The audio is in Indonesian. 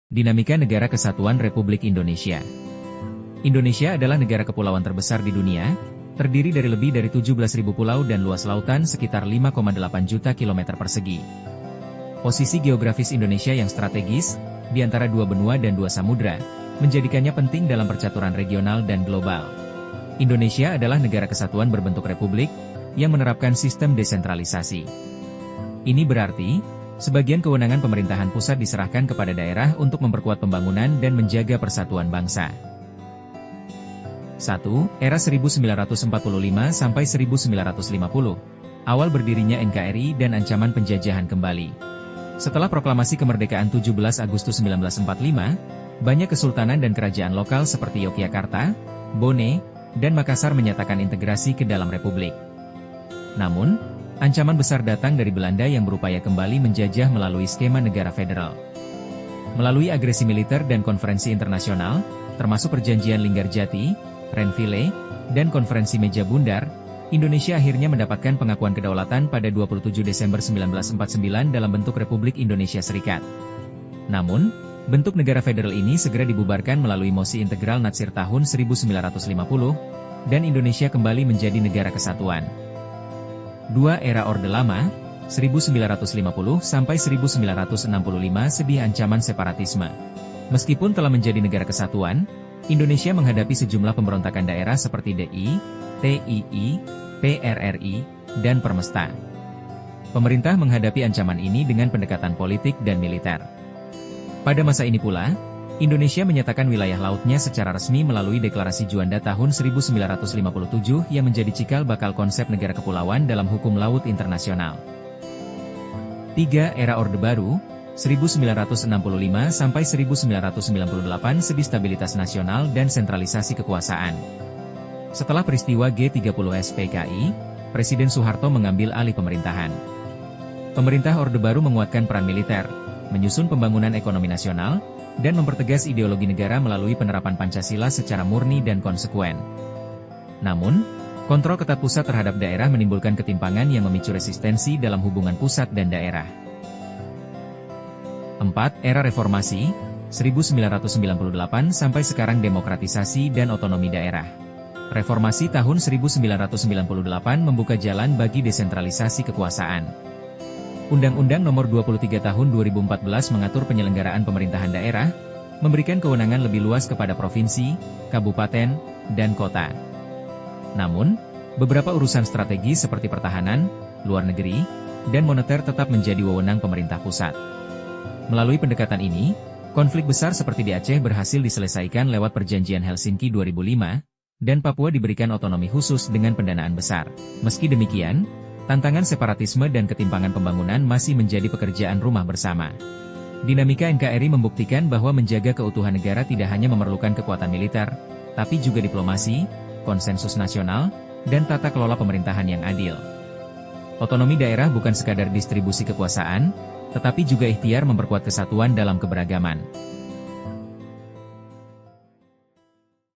Dinamika Negara Kesatuan Republik Indonesia. Indonesia adalah negara kepulauan terbesar di dunia, terdiri dari lebih dari 17.000 pulau dan luas lautan sekitar 5,8 juta kilometer persegi. Posisi geografis Indonesia yang strategis, di antara dua benua dan dua samudra, menjadikannya penting dalam percaturan regional dan global. Indonesia adalah negara kesatuan berbentuk republik, yang menerapkan sistem desentralisasi. Ini berarti, sebagian kewenangan pemerintahan pusat diserahkan kepada daerah untuk memperkuat pembangunan dan menjaga persatuan bangsa. 1. Era 1945 sampai 1950. Awal berdirinya NKRI dan ancaman penjajahan kembali. Setelah proklamasi kemerdekaan 17 Agustus 1945, banyak kesultanan dan kerajaan lokal seperti Yogyakarta, Bone, dan Makassar menyatakan integrasi ke dalam republik. Namun, ancaman besar datang dari Belanda yang berupaya kembali menjajah melalui skema negara federal. Melalui agresi militer dan konferensi internasional, termasuk perjanjian Linggarjati, Renville, dan konferensi Meja Bundar, Indonesia akhirnya mendapatkan pengakuan kedaulatan pada 27 Desember 1949 dalam bentuk Republik Indonesia Serikat. Namun, bentuk negara federal ini segera dibubarkan melalui mosi integral Natsir tahun 1950, dan Indonesia kembali menjadi negara kesatuan. 2. Era Orde Lama, 1950 sampai 1965 sebuah ancaman separatisme. Meskipun telah menjadi negara kesatuan, Indonesia menghadapi sejumlah pemberontakan daerah seperti DI, TII, PRRI, dan Permesta. Pemerintah menghadapi ancaman ini dengan pendekatan politik dan militer. Pada masa ini pula, Indonesia menyatakan wilayah lautnya secara resmi melalui Deklarasi Juanda tahun 1957 yang menjadi cikal bakal konsep negara kepulauan dalam hukum laut internasional. 3. Era Orde Baru, 1965 sampai 1998 sebi stabilitas nasional dan sentralisasi kekuasaan. Setelah peristiwa G30 SPKI, Presiden Soeharto mengambil alih pemerintahan. Pemerintah Orde Baru menguatkan peran militer, menyusun pembangunan ekonomi nasional, dan mempertegas ideologi negara melalui penerapan Pancasila secara murni dan konsekuen. Namun, kontrol ketat pusat terhadap daerah menimbulkan ketimpangan yang memicu resistensi dalam hubungan pusat dan daerah. 4. Era Reformasi, 1998 sampai sekarang demokratisasi dan otonomi daerah. Reformasi tahun 1998 membuka jalan bagi desentralisasi kekuasaan. Undang-Undang Nomor 23 Tahun 2014 mengatur penyelenggaraan pemerintahan daerah, memberikan kewenangan lebih luas kepada provinsi, kabupaten, dan kota. Namun, beberapa urusan strategis seperti pertahanan, luar negeri, dan moneter tetap menjadi wewenang pemerintah pusat. Melalui pendekatan ini, konflik besar seperti di Aceh berhasil diselesaikan lewat Perjanjian Helsinki 2005, dan Papua diberikan otonomi khusus dengan pendanaan besar. Meski demikian, tantangan separatisme dan ketimpangan pembangunan masih menjadi pekerjaan rumah bersama. Dinamika NKRI membuktikan bahwa menjaga keutuhan negara tidak hanya memerlukan kekuatan militer, tapi juga diplomasi, konsensus nasional, dan tata kelola pemerintahan yang adil. Otonomi daerah bukan sekadar distribusi kekuasaan, tetapi juga ikhtiar memperkuat kesatuan dalam keberagaman.